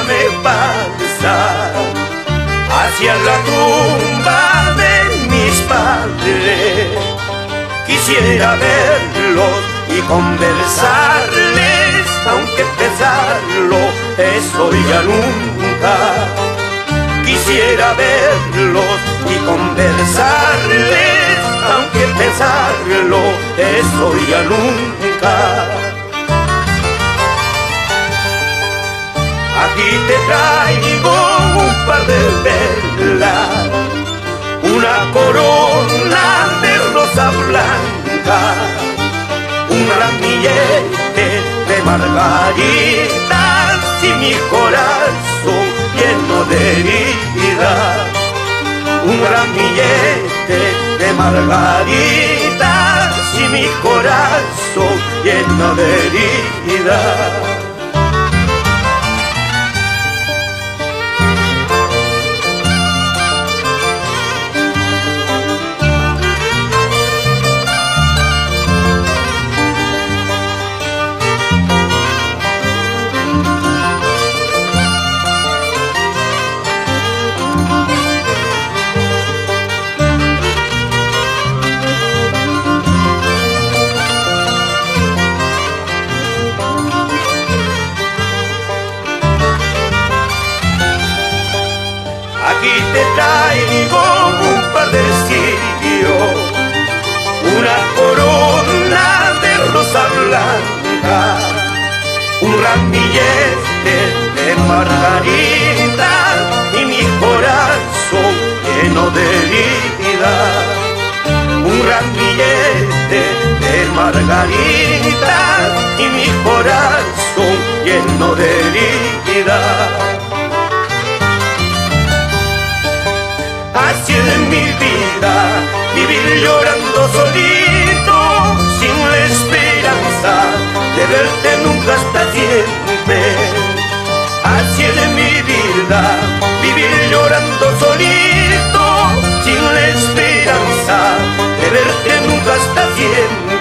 me pasa hacia la tumba de mis padres. Quisiera verlos y conversarles, aunque pensarlo eso ya nunca. Quisiera verlos y conversarles, aunque pensarlo eso ya nunca. Aquí te traigo un par de velas, una corona de rosa blanca, un ramillete de margaritas y mi corazón lleno de heridas. Un ramillete de margaritas y mi corazón lleno de heridas. Aquí te traigo un par de cirios, una corona de rosa blanca, un ramillete de margaritas y mi corazón lleno de heridas. Un ramillete de margaritas y mi corazón lleno de heridas. Así es mi vida, vivir llorando solito, sin la esperanza de verte nunca hasta siempre. Así es mi vida, vivir llorando solito, sin la esperanza de verte nunca hasta siempre.